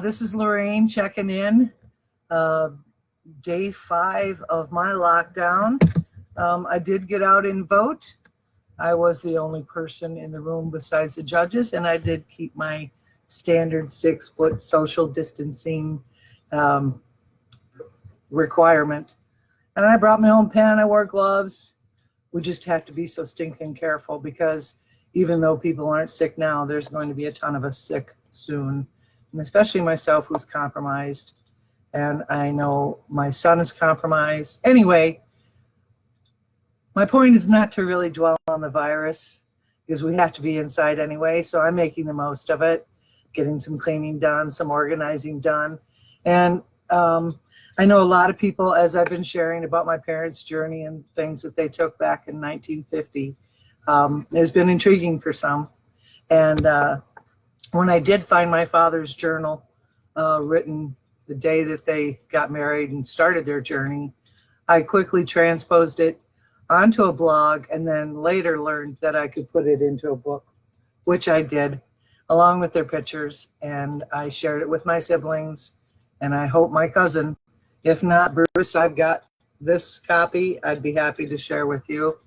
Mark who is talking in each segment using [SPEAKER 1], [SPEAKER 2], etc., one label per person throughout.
[SPEAKER 1] This is Lorraine checking in. Day 5 of my lockdown. I did get out and vote. I was the only person in the room besides the judges, and I did keep my standard 6-foot social distancing requirement. And I brought my own pen, I wore gloves. We just have to be so stinking careful because even though people aren't sick now, there's going to be a ton of us sick soon. And especially myself, who's compromised. And I know my son is compromised. Anyway, my point is not to really dwell on the virus because we have to be inside anyway. So I'm making the most of it, getting some cleaning done, some organizing done. And I know a lot of people, as I've been sharing about my parents' journey and things that they took back in 1950, has been intriguing for some. And when I did find my father's journal written the day that they got married and started their journey, I quickly transposed it onto a blog and then later learned that I could put it into a book, which I did, along with their pictures. And I shared it with my siblings, and I hope my cousin, if not Bruce, I've got this copy, I'd be happy to share with you.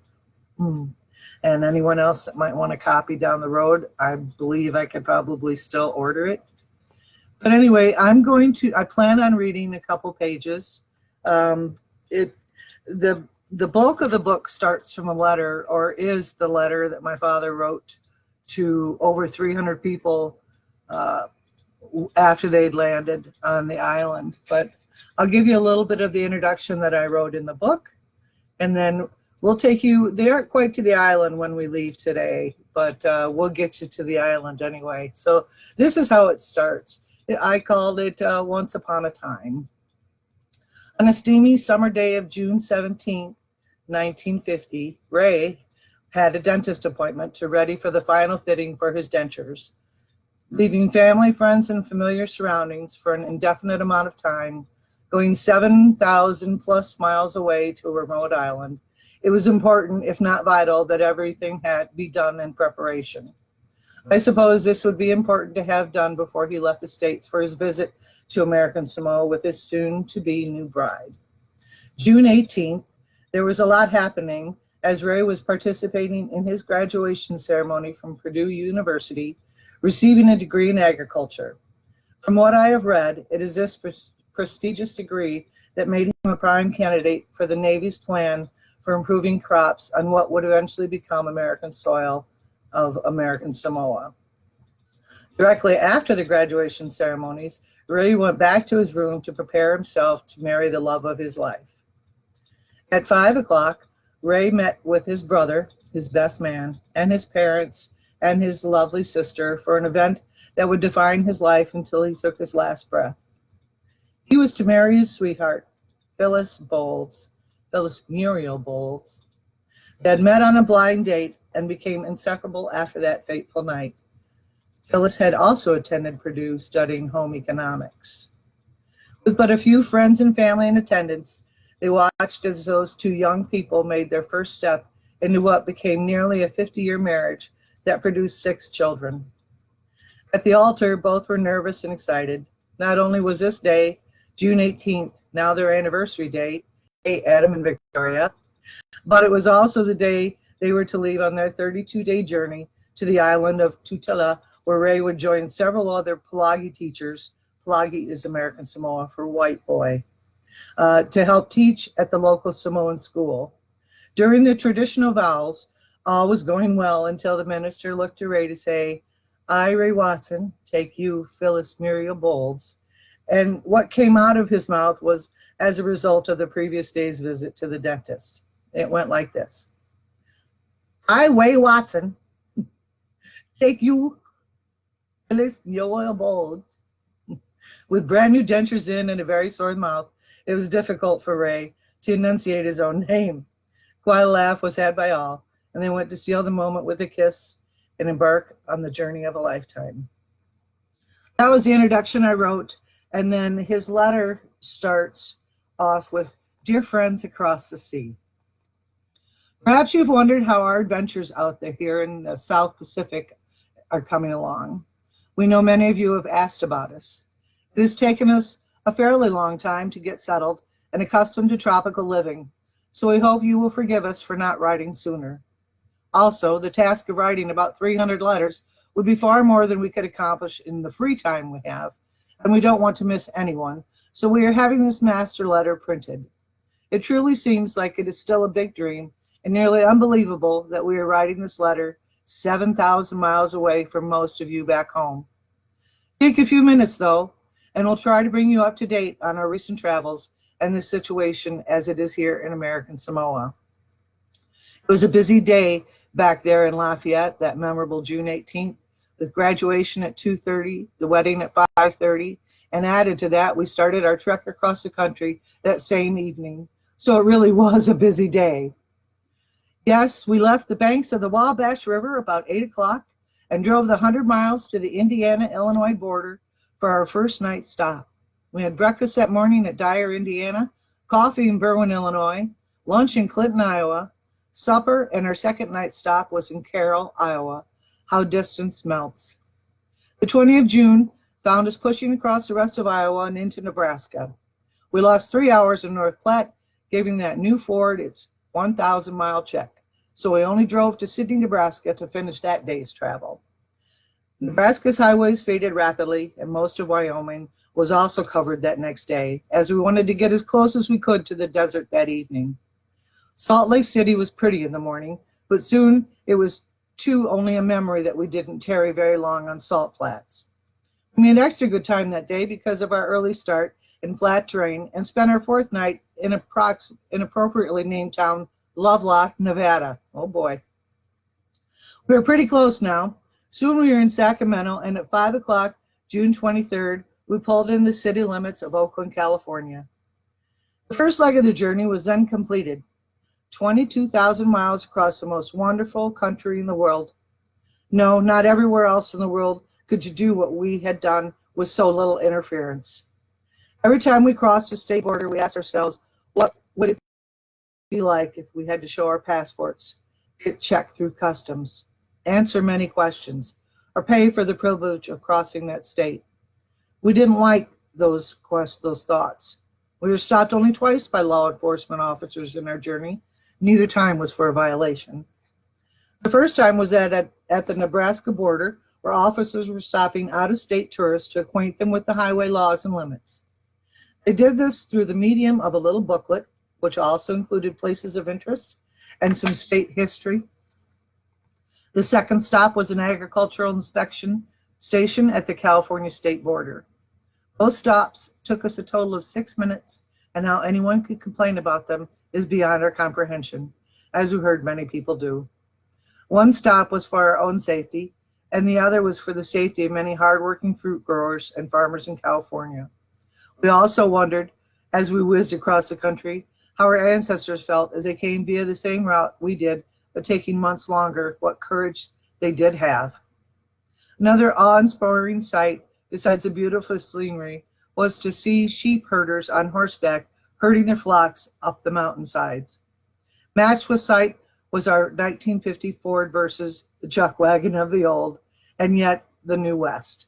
[SPEAKER 1] And anyone else that might want a copy down the road, I believe I could probably still order it. But anyway, I plan on reading a couple pages. The bulk of the book starts from a letter, or is the letter that my father wrote to over 300 people after they'd landed on the island. But I'll give you a little bit of the introduction that I wrote in the book, and then we'll take you, they aren't quite to the island when we leave today, but we'll get you to the island anyway. So this is how it starts. I called it Once Upon a Time. On a steamy summer day of June 17th, 1950, Ray had a dentist appointment to ready for the final fitting for his dentures. Leaving family, friends, and familiar surroundings for an indefinite amount of time, going 7,000 plus miles away to a remote island, it was important, if not vital, that everything had to be done in preparation. I suppose this would be important to have done before he left the States for his visit to American Samoa with his soon-to-be new bride. June 18th, there was a lot happening as Ray was participating in his graduation ceremony from Purdue University, receiving a degree in agriculture. From what I have read, it is this prestigious degree that made him a prime candidate for the Navy's plan for improving crops on what would eventually become American soil of American Samoa. Directly after the graduation ceremonies, Ray went back to his room to prepare himself to marry the love of his life. At 5 o'clock, Ray met with his brother, his best man, and his parents and his lovely sister for an event that would define his life until he took his last breath. He was to marry his sweetheart, Phyllis Muriel Bowles. They had met on a blind date and became inseparable after that fateful night. Phyllis had also attended Purdue studying home economics. With but a few friends and family in attendance, they watched as those two young people made their first step into what became nearly a 50-year marriage that produced 6 children. At the altar, both were nervous and excited. Not only was this day, June 18th, now their anniversary date, Adam and Victoria, but it was also the day they were to leave on their 32-day journey to the island of Tutuila, where Ray would join several other Palagi teachers. Palagi is American Samoa for white boy, to help teach at the local Samoan school. During the traditional vows, all was going well until the minister looked to Ray to say, "I, Ray Watson, take you, Phyllis Muriel Bowles." And what came out of his mouth was as a result of the previous day's visit to the dentist. It went like this. "I, Ray Watson, take you, Phyllis Muriel Bowles." With brand new dentures in and a very sore mouth, it was difficult for Ray to enunciate his own name. Quite a laugh was had by all, and they went to seal the moment with a kiss and embark on the journey of a lifetime. That was the introduction I wrote, and then his letter starts off with, "Dear friends across the sea. Perhaps you've wondered how our adventures out there here in the South Pacific are coming along. We know many of you have asked about us. It has taken us a fairly long time to get settled and accustomed to tropical living, so we hope you will forgive us for not writing sooner. Also, the task of writing about 300 letters would be far more than we could accomplish in the free time we have, and we don't want to miss anyone, so we are having this master letter printed. It truly seems like it is still a big dream and nearly unbelievable that we are writing this letter 7,000 miles away from most of you back home. Take a few minutes though, and we'll try to bring you up to date on our recent travels and the situation as it is here in American Samoa. It was a busy day back there in Lafayette, that memorable June 18th, with graduation at 2:30, the wedding at 5:30, and added to that, we started our trek across the country that same evening. So it really was a busy day. Yes, we left the banks of the Wabash River about 8 o'clock and drove the 100 miles to the Indiana-Illinois border for our first night stop. We had breakfast that morning at Dyer, Indiana, coffee in Berwyn, Illinois, lunch in Clinton, Iowa, supper, and our second night stop was in Carroll, Iowa. How distance melts. The 20th of June found us pushing across the rest of Iowa and into Nebraska. We lost 3 hours in North Platte, giving that new Ford its 1,000-mile check. So we only drove to Sidney, Nebraska to finish that day's travel. Nebraska's highways faded rapidly, and most of Wyoming was also covered that next day, as we wanted to get as close as we could to the desert that evening. Salt Lake City was pretty in the morning, but soon it was too only a memory that we didn't tarry very long on salt flats. We had extra good time that day because of our early start in flat terrain and spent our fourth night in appropriately named town, Lovelock, Nevada. Oh boy. We were pretty close now. Soon we were in Sacramento, and at 5 o'clock, June 23rd, we pulled in the city limits of Oakland, California. The first leg of the journey was then completed. 22,000 miles across the most wonderful country in the world. No, not everywhere else in the world could you do what we had done with so little interference. Every time we crossed a state border, we asked ourselves, what would it be like if we had to show our passports, get checked through customs, answer many questions, or pay for the privilege of crossing that state? We didn't like those thoughts. We were stopped only twice by law enforcement officers in our journey. Neither time was for a violation. The first time was at the Nebraska border, where officers were stopping out-of-state tourists to acquaint them with the highway laws and limits. They did this through the medium of a little booklet, which also included places of interest and some state history. The second stop was an agricultural inspection station at the California state border. Both stops took us a total of 6 minutes, and how anyone could complain about them is beyond our comprehension, as we heard many people do. One stop was for our own safety, and the other was for the safety of many hardworking fruit growers and farmers in California. We also wondered, as we whizzed across the country, how our ancestors felt as they came via the same route we did, but taking months longer, what courage they did have. Another awe-inspiring sight, besides the beautiful scenery, was to see sheep herders on horseback herding their flocks up the mountainsides. Matched with sight was our 1950 Ford versus the chuck wagon of the old, and yet the new West.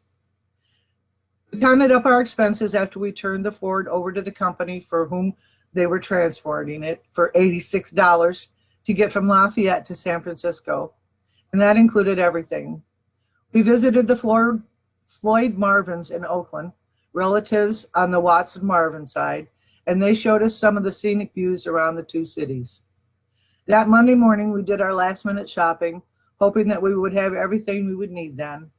[SPEAKER 1] We counted up our expenses after we turned the Ford over to the company for whom they were transporting it for $86 to get from Lafayette to San Francisco, and that included everything. We visited the Floyd Marvins in Oakland, relatives on the Watson Marvin side, and they showed us some of the scenic views around the two cities. That Monday morning, we did our last-minute shopping, hoping that we would have everything we would need then.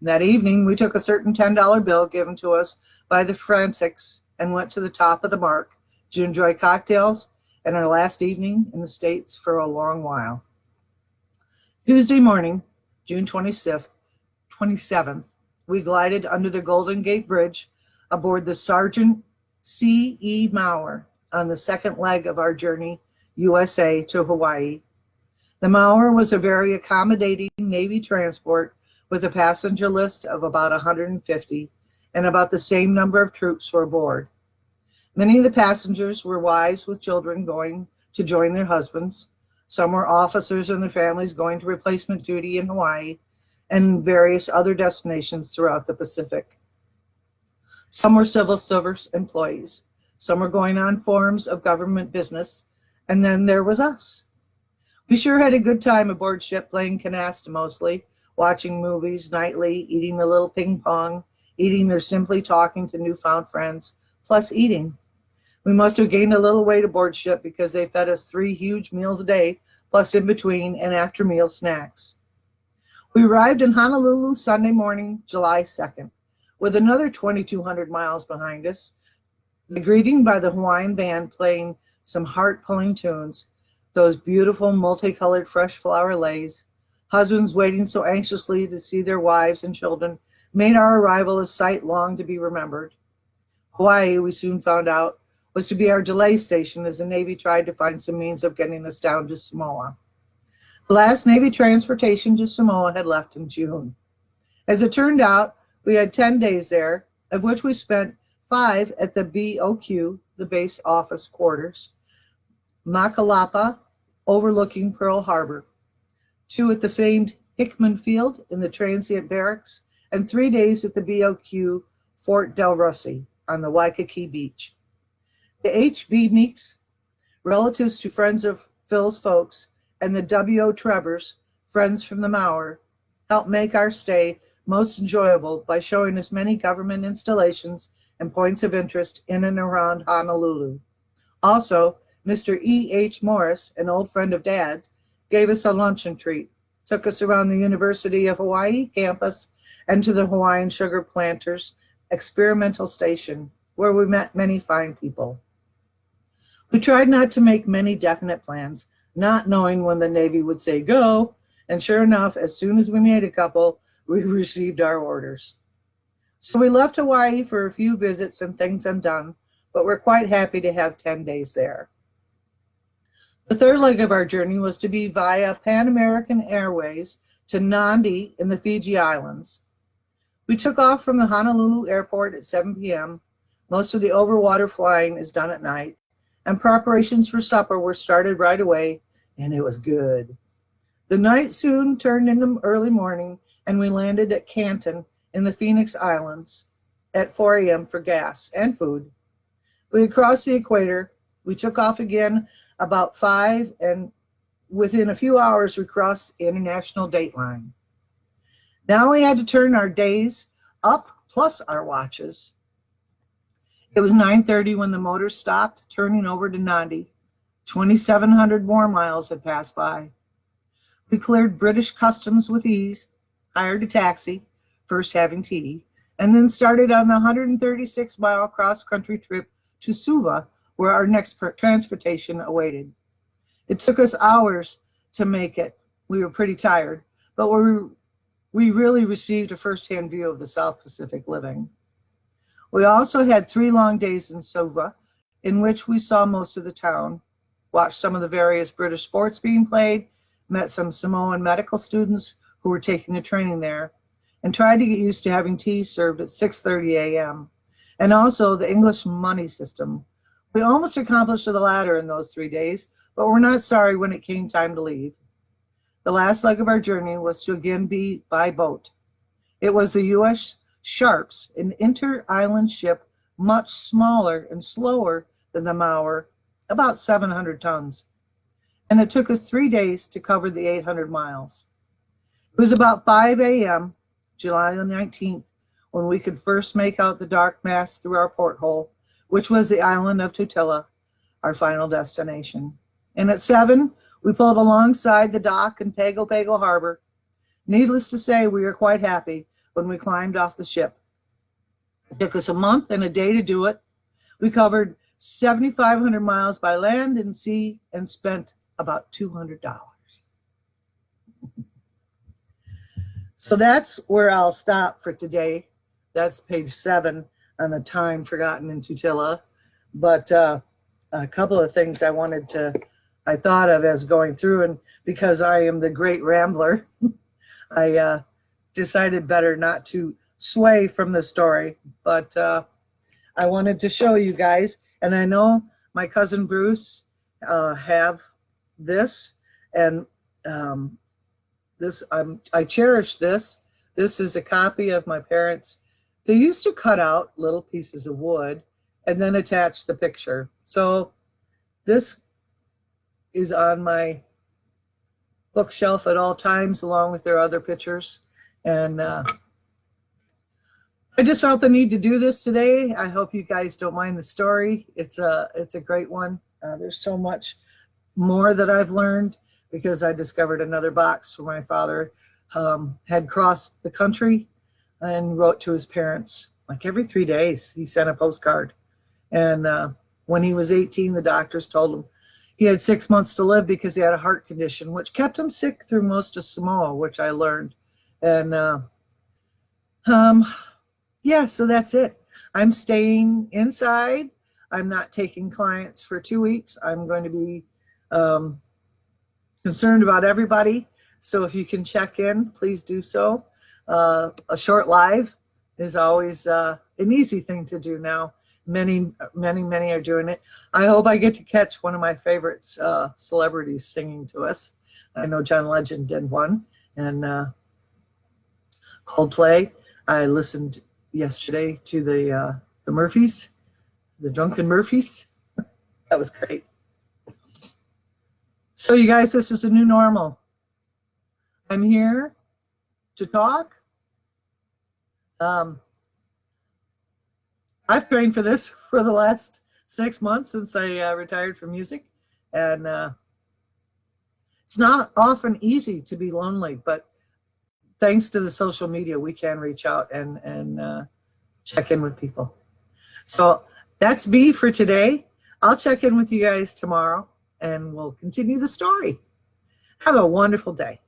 [SPEAKER 1] That evening, we took a certain $10 bill given to us by the Franciscs and went to the top of the mark to enjoy cocktails and our last evening in the States for a long while. Tuesday morning, June 27th, we glided under the Golden Gate Bridge aboard the Sergeant C.E. Maurer on the second leg of our journey, USA to Hawaii. The Maurer was a very accommodating Navy transport with a passenger list of about 150 and about the same number of troops were aboard. Many of the passengers were wives with children going to join their husbands. Some were officers and their families going to replacement duty in Hawaii and various other destinations throughout the Pacific. Some were civil service employees. Some were going on forms of government business. And then there was us. We sure had a good time aboard ship, playing canasta mostly, watching movies nightly, eating a little ping pong, eating or simply talking to newfound friends, plus eating. We must have gained a little weight aboard ship because they fed us 3 huge meals a day, plus in between and after meal snacks. We arrived in Honolulu Sunday morning, July 2nd, with another 2,200 miles behind us. The greeting by the Hawaiian band playing some heart-pulling tunes, those beautiful multicolored fresh flower leis, husbands waiting so anxiously to see their wives and children, made our arrival a sight long to be remembered. Hawaii, we soon found out, was to be our delay station as the Navy tried to find some means of getting us down to Samoa. The last Navy transportation to Samoa had left in June. As it turned out, we had 10 days there, of which we spent 5 at the BOQ, the base office quarters, Makalapa, overlooking Pearl Harbor, 2 at the famed Hickman Field in the transient barracks, and 3 days at the BOQ Fort Del Rossi on the Waikiki Beach. The H.B. Meeks, relatives to friends of Phil's folks, and the W.O. Trevors, friends from the Mauer, helped make our stay most enjoyable by showing us many government installations and points of interest in and around Honolulu. Also, Mr. E.H. Morris, an old friend of Dad's, gave us a luncheon treat, took us around the University of Hawaii campus and to the Hawaiian Sugar Planters Experimental Station, where we met many fine people. We tried not to make many definite plans, not knowing when the Navy would say go, and sure enough, as soon as we made a couple, we received our orders. So we left Hawaii for a few visits and things undone, but we're quite happy to have 10 days there. The third leg of our journey was to be via Pan American Airways to Nandi in the Fiji Islands. We took off from the Honolulu airport at 7 p.m. Most of the overwater flying is done at night, and preparations for supper were started right away, and it was good. The night soon turned into early morning, and we landed at Canton in the Phoenix Islands at 4 a.m. for gas and food. We had crossed the equator. We took off again about 5, and within a few hours, we crossed the international date line. Now we had to turn our days up plus our watches. It was 9:30 when the motor stopped, turning over to Nandi. 2,700 more miles had passed by. We cleared British customs with ease, hired a taxi, first having tea, and then started on the 136-mile cross-country trip to Suva, where our next transportation awaited. It took us hours to make it. We were pretty tired, but we really received a first-hand view of the South Pacific living. We also had 3 long days in Suva, in which we saw most of the town, watched some of the various British sports being played, met some Samoan medical students who were taking the training there, and tried to get used to having tea served at 6:30 a.m., and also the English money system. We almost accomplished the latter in those 3 days, but we're not sorry when it came time to leave. The last leg of our journey was to again be by boat. It was the U.S. Sharps, an inter-island ship much smaller and slower than the Mauer, about 700 tons. And it took us 3 days to cover the 800 miles. It was about 5 a.m., July the 19th, when we could first make out the dark mass through our porthole, which was the island of Tutuila, our final destination. And at 7, we pulled alongside the dock in Pago Pago Harbor. Needless to say, we were quite happy when we climbed off the ship. It took us a month and a day to do it. We covered 7,500 miles by land and sea and spent about $200. So that's where I'll stop for today. That's page 7 on the time forgotten in Tutuila. But a couple of things I thought of as going through, and because I am the great rambler, I decided better not to sway from the story, but I wanted to show you guys, and I know my cousin Bruce have this, and I cherish this. This is a copy of my parents' they used to cut out little pieces of wood and then attach the picture. So this is on my bookshelf at all times, along with their other pictures. And I just felt the need to do this today. I hope you guys don't mind the story. It's a great one. There's so much more that I've learned because I discovered another box where my father had crossed the country and wrote to his parents. Like every 3 days, he sent a postcard. And when he was 18, the doctors told him he had 6 months to live because he had a heart condition, which kept him sick through most of Samoa, which I learned. And yeah, so that's it. I'm staying inside. I'm not taking clients for 2 weeks. I'm going to be concerned about everybody. So if you can check in, please do so. A short live is always an easy thing to do now. Many are doing it. I hope I get to catch one of my favorites, celebrities singing to us. I know John Legend did one, and Coldplay. I listened yesterday to the Murphys, the Drunken Murphys. That was great. So you guys, this is the new normal. I'm here to talk. I've trained for this for the last 6 months since I retired from music, and it's not often easy to be lonely, but thanks to the social media, we can reach out and check in with people. So that's me for today. I'll check in with you guys tomorrow, and we'll continue the story. Have a wonderful day.